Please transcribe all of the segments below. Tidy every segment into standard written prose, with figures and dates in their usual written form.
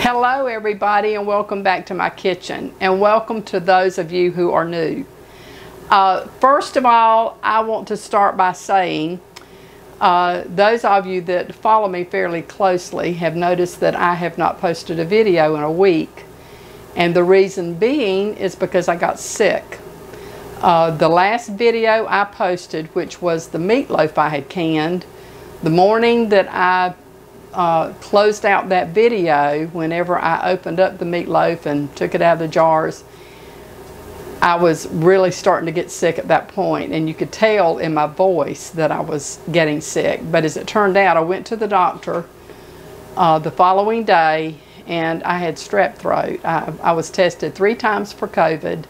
Hello everybody, and welcome back to my kitchen, and welcome to those of you who are new. First of all, I want to start by saying those of you that follow me fairly closely have noticed that I have not posted a video in a week, and the reason being is because I got sick. The last video I posted, which was the meatloaf I had canned, the morning that I closed out that video, whenever I opened up the meatloaf and took it out of the jars, I was really starting to get sick at that point, and you could tell in my voice that I was getting sick. But as it turned out, I went to the doctor the following day, and I had strep throat. I was tested 3 times for COVID.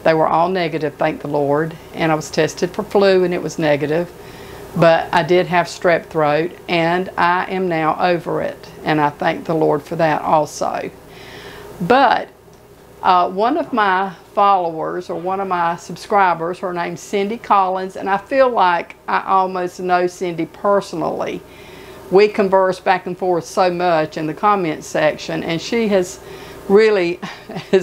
They were all negative, thank the Lord, and I was tested for flu and it was negative. But I did have strep throat, and I am now over it, and I thank the Lord for that also. But one of my followers, or one of my subscribers, her name's Cindy Collins, and I feel like I almost know Cindy personally. We converse back and forth so much in the comment section, and she has really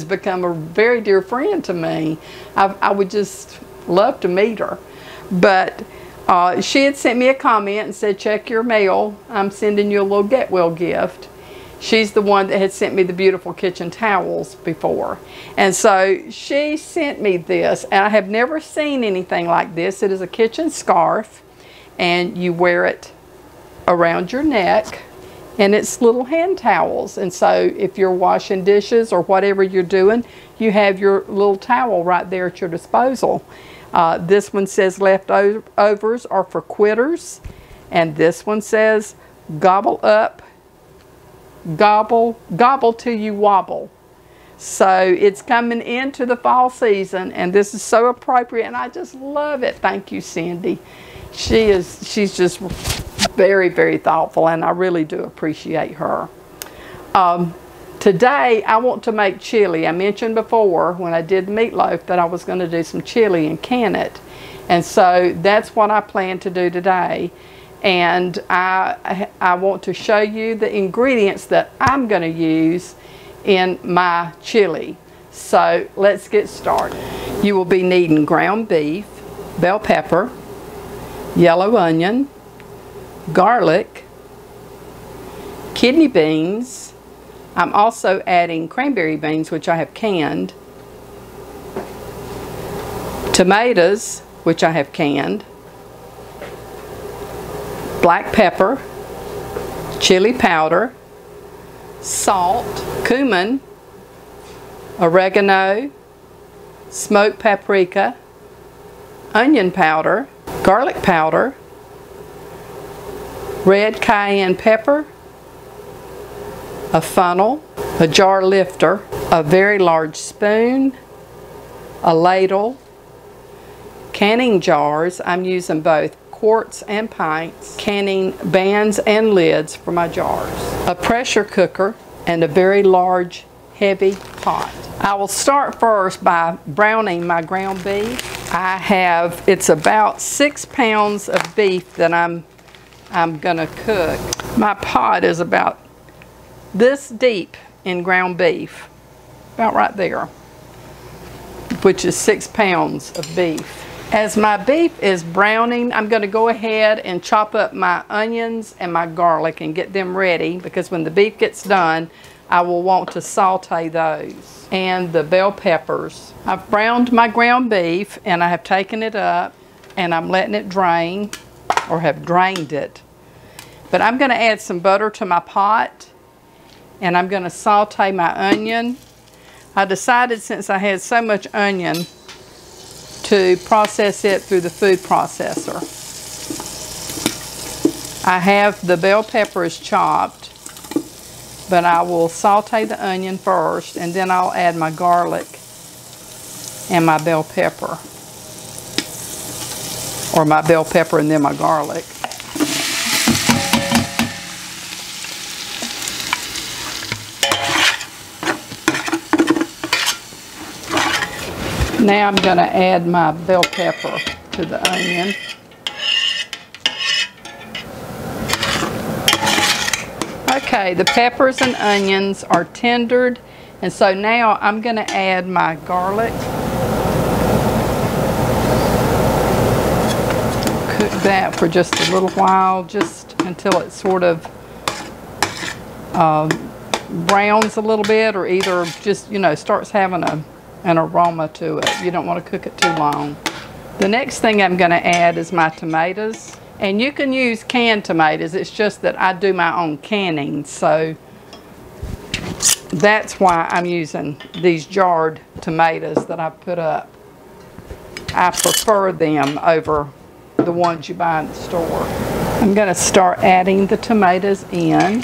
become a very dear friend to me. I would just love to meet her. But she had sent me a comment and said, check your mail, I'm sending you a little get well gift. She's the one that had sent me the beautiful kitchen towels before. And so she sent me this, and I have never seen anything like this. It is a kitchen scarf, and you wear it around your neck, and it's little hand towels. And so if you're washing dishes or whatever you're doing, you have your little towel right there at your disposal. This one says leftovers are for quitters, and this one says gobble up, gobble till you wobble. So it's coming into the fall season, and this is so appropriate, and I just love it. Thank you, Cindy. She's just very, very thoughtful, and I really do appreciate her. Today, I want to make chili. I mentioned before when I did meatloaf that I was going to do some chili and can it. And so that's what I plan to do today. And I want to show you the ingredients that I'm going to use in my chili. So let's get started. You will be needing ground beef, bell pepper, yellow onion, garlic, kidney beans. I'm also adding cranberry beans, which I have canned, tomatoes, which I have canned, black pepper, chili powder, salt, cumin, oregano, smoked paprika, onion powder, garlic powder, red cayenne pepper, a funnel, a jar lifter, a very large spoon, a ladle, canning jars. I'm using both quarts and pints, canning bands and lids for my jars, a pressure cooker, and a very large, heavy pot. I will start first by browning my ground beef. It's about 6 pounds of beef that I'm gonna cook. My pot is about this deep in ground beef, about right there, which is 6 pounds of beef. As my beef is browning, I'm going to go ahead and chop up my onions and my garlic and get them ready, because when the beef gets done, I will want to saute those. And the bell peppers. I've browned my ground beef, and I have taken it up, and I'm letting it drain, or have drained it. But I'm going to add some butter to my pot, and I'm going to saute my onion. I decided, since I had so much onion, to process it through the food processor. I have the bell peppers chopped, but I will saute the onion first, and then I'll add my garlic and my bell pepper. Or my bell pepper and then my garlic. Now I'm going to add my bell pepper to the onion. Okay, the peppers and onions are tendered, and so now I'm going to add my garlic. Cook that for just a little while, just until it sort of browns a little bit, or either just, you know, starts having an aroma to it. You don't want to cook it too long. The next thing I'm going to add is my tomatoes. And you can use canned tomatoes. It's just that I do my own canning, so that's why I'm using these jarred tomatoes that I put up. I prefer them over the ones you buy in the store. I'm going to start adding the tomatoes in.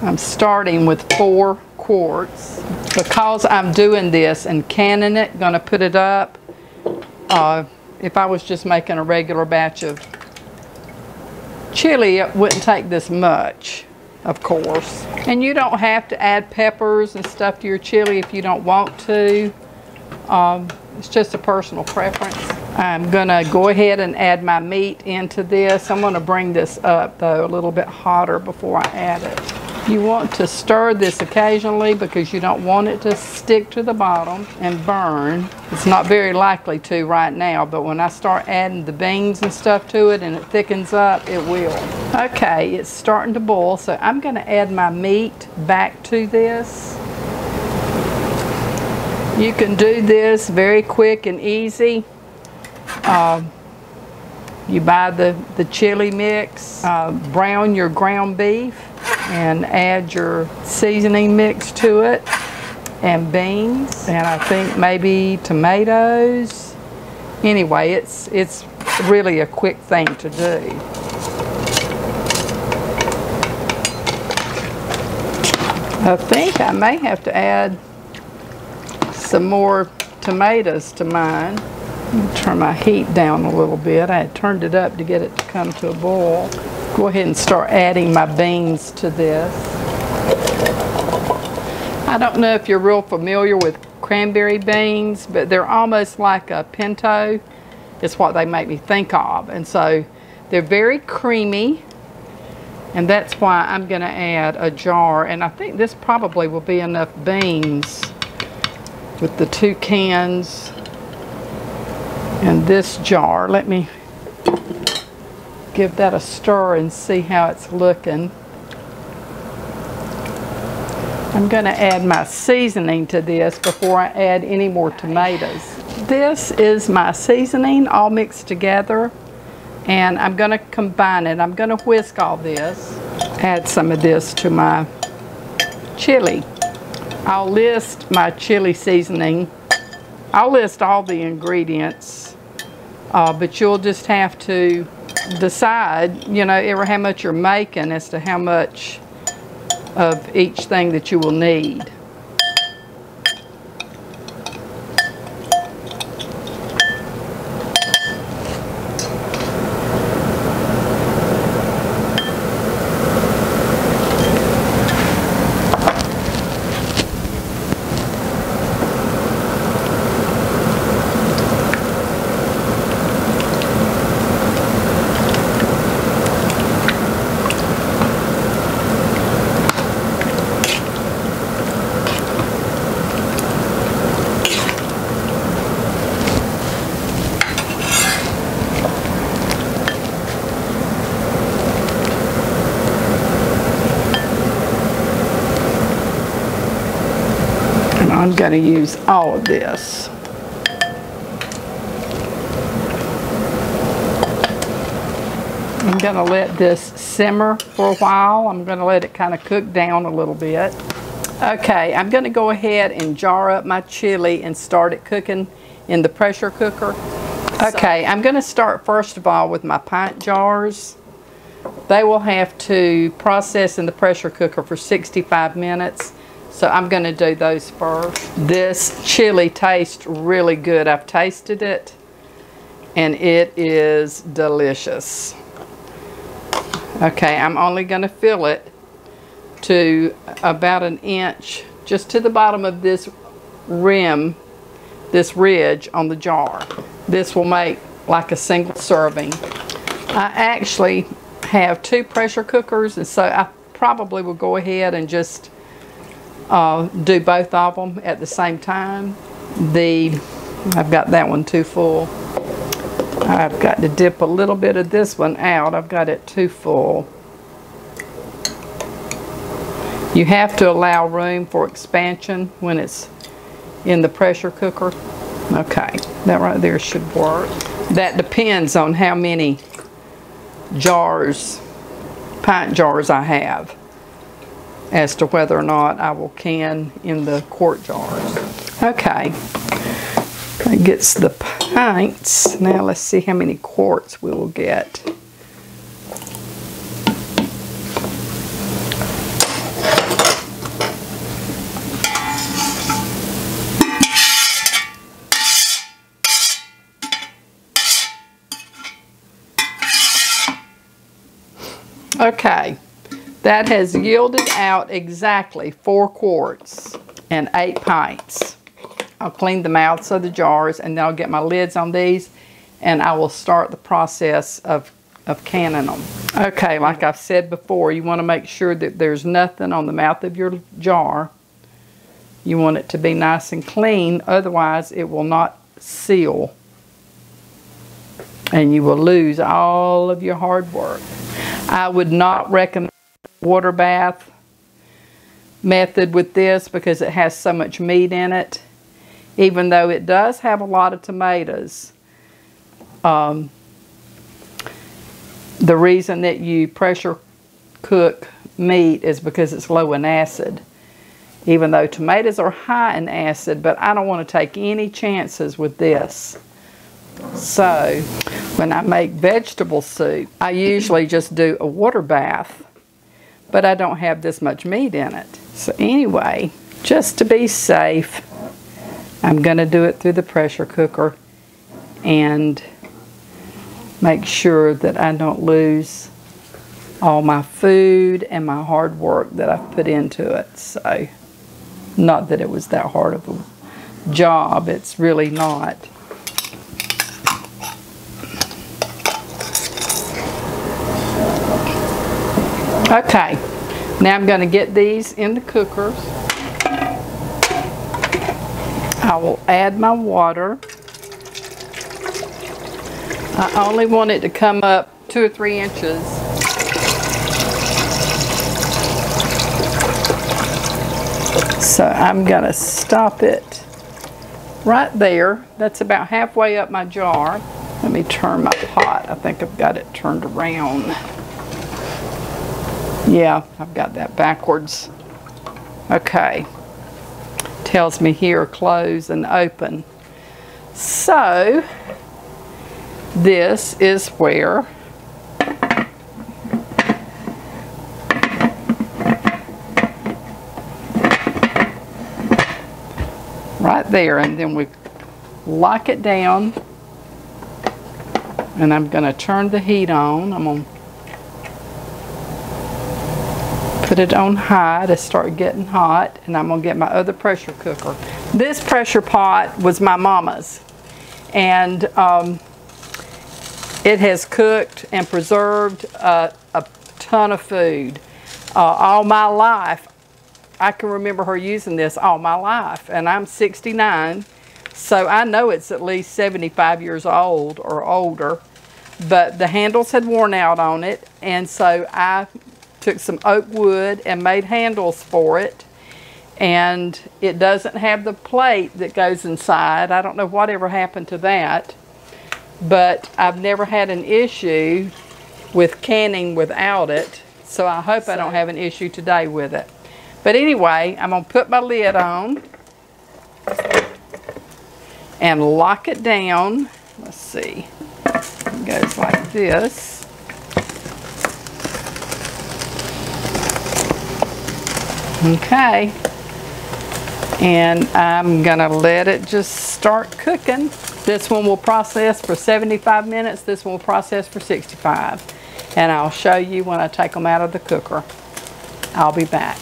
I'm starting with 4 quarts. Because I'm doing this and canning it, going to put it up. If I was just making a regular batch of chili, it wouldn't take this much, of course. And you don't have to add peppers and stuff to your chili if you don't want to. It's just a personal preference. I'm gonna go ahead and add my meat into this. I'm gonna bring this up though a little bit hotter before I add it. You want to stir this occasionally because you don't want it to stick to the bottom and burn. It's not very likely to right now, but when I start adding the beans and stuff to it and it thickens up, it will. Okay, it's starting to boil, so I'm going to add my meat back to this. You can do this very quick and easy. You buy the chili mix, brown your ground beef, and add your seasoning mix to it, and beans, and I think maybe tomatoes. Anyway, it's really a quick thing to do. I think I may have to add some more tomatoes to mine. Turn my heat down a little bit. I had turned it up to get it to come to a boil. Go ahead and start adding my beans to this. I don't know if you're real familiar with cranberry beans, but they're almost like a pinto. It's what they make me think of. And so they're very creamy, and that's why I'm going to add a jar. And I think this probably will be enough beans with the 2 cans in this jar. Let me give that a stir and see how it's looking. I'm going to add my seasoning to this before I add any more tomatoes. This is my seasoning all mixed together, and I'm going to combine it. I'm going to whisk all this, add some of this to my chili. I'll list my chili seasoning. I'll list all the ingredients, but you'll just have to decide, you know, how much you're making as to how much of each thing that you will need. I'm going to use all of this. I'm going to let this simmer for a while. I'm going to let it kind of cook down a little bit. Okay, I'm going to go ahead and jar up my chili and start it cooking in the pressure cooker. Okay, I'm going to start first of all with my pint jars. They will have to process in the pressure cooker for 65 minutes. So I'm going to do those first. This chili tastes really good. I've tasted it, and it is delicious. Okay, I'm only going to fill it to about 1 inch, just to the bottom of this rim, this ridge on the jar. This will make like a single serving. I actually have 2 pressure cookers, and so I probably will go ahead and just do both of them at the same time. I've got that one too full. I've got to dip a little bit of this one out. I've got it too full. You have to allow room for expansion when it's in the pressure cooker. Okay, that right there should work. That depends on how many jars, pint jars I have, as to whether or not I will can in the quart jars. Okay, that gets the pints. Now let's see how many quarts we will get. Okay, that has yielded out exactly 4 quarts and 8 pints. I'll clean the mouths of the jars, and then I'll get my lids on these, and I will start the process of canning them. Okay, like I've said before, you want to make sure that there's nothing on the mouth of your jar. You want it to be nice and clean, otherwise it will not seal, and you will lose all of your hard work. I would not recommend water bath method with this because it has so much meat in it. Even though it does have a lot of tomatoes, the reason that you pressure cook meat is because it's low in acid. Even though tomatoes are high in acid, but I don't want to take any chances with this. So when I make vegetable soup, I usually just do a water bath, but I don't have this much meat in it. So anyway, just to be safe, I'm going to do it through the pressure cooker and make sure that I don't lose all my food and my hard work that I've put into it. So, not that it was that hard of a job, it's really not. Okay, now I'm going to get these in the cookers. I will add my water. I only want it to come up 2 or 3 inches. So I'm going to stop it right there. That's about halfway up my jar. Let me turn my pot. I think I've got it turned around. Yeah, I've got that backwards. Okay. Tells me here close and open. So this is where right there, and then we lock it down, and I'm going to turn the heat on. I'm going to put it on high to start getting hot, and I'm going to get my other pressure cooker. This pressure pot was my mama's, and it has cooked and preserved a ton of food. All my life, I can remember her using this all my life, and I'm 69, so I know it's at least 75 years old or older, but the handles had worn out on it, and so I took some oak wood and made handles for it, and it doesn't have the plate that goes inside. I don't know whatever happened to that, but I've never had an issue with canning without it, so I hope I don't have an issue today with it. But anyway, I'm going to put my lid on and lock it down. Let's see. It goes like this. Okay. And I'm going to let it just start cooking. This one will process for 75 minutes. This one will process for 65. And I'll show you when I take them out of the cooker. I'll be back.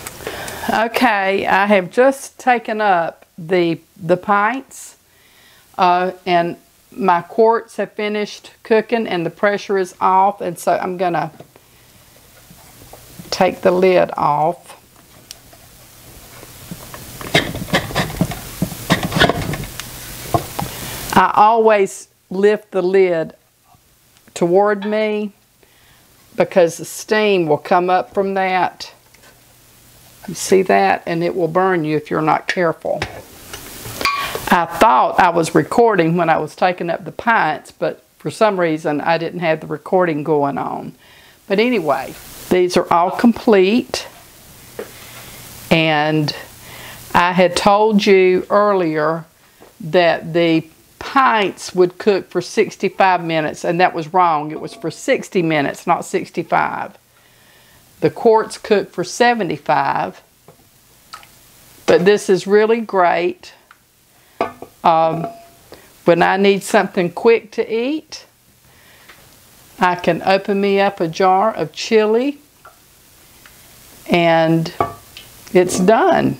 Okay, I have just taken up the pints, and my quarts have finished cooking and the pressure is off, and so I'm gonna take the lid off. I always lift the lid toward me because the steam will come up from that. You see that? And it will burn you if you're not careful. I thought I was recording when I was taking up the pints, but for some reason I didn't have the recording going on. But anyway, these are all complete. And I had told you earlier that the pints would cook for 65 minutes, and that was wrong. It was for 60 minutes, not 65. The quarts cook for 75. But this is really great when I need something quick to eat. I can open me up a jar of chili and it's done.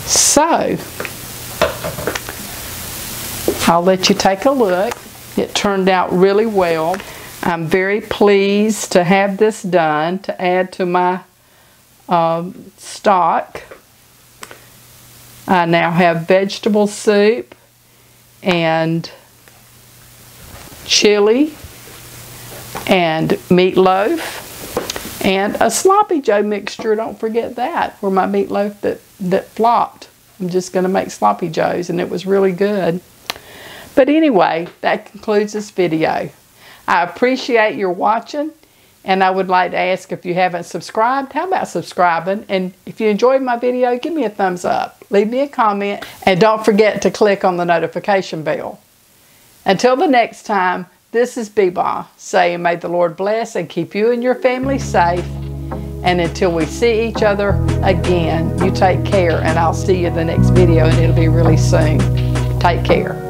So, I'll let you take a look. It turned out really well. I'm very pleased to have this done to add to my stock. I now have vegetable soup and chili and meatloaf and a sloppy joe mixture. Don't forget that, for my meatloaf that flopped. I'm just going to make sloppy joes, and it was really good. But anyway, that concludes this video. I appreciate your watching, and I would like to ask, if you haven't subscribed, how about subscribing? And if you enjoyed my video, give me a thumbs up, leave me a comment, and don't forget to click on the notification bell. Until the next time, this is Beba saying, may the Lord bless and keep you and your family safe. And until we see each other again, you take care, and I'll see you in the next video, and it'll be really soon. Take care.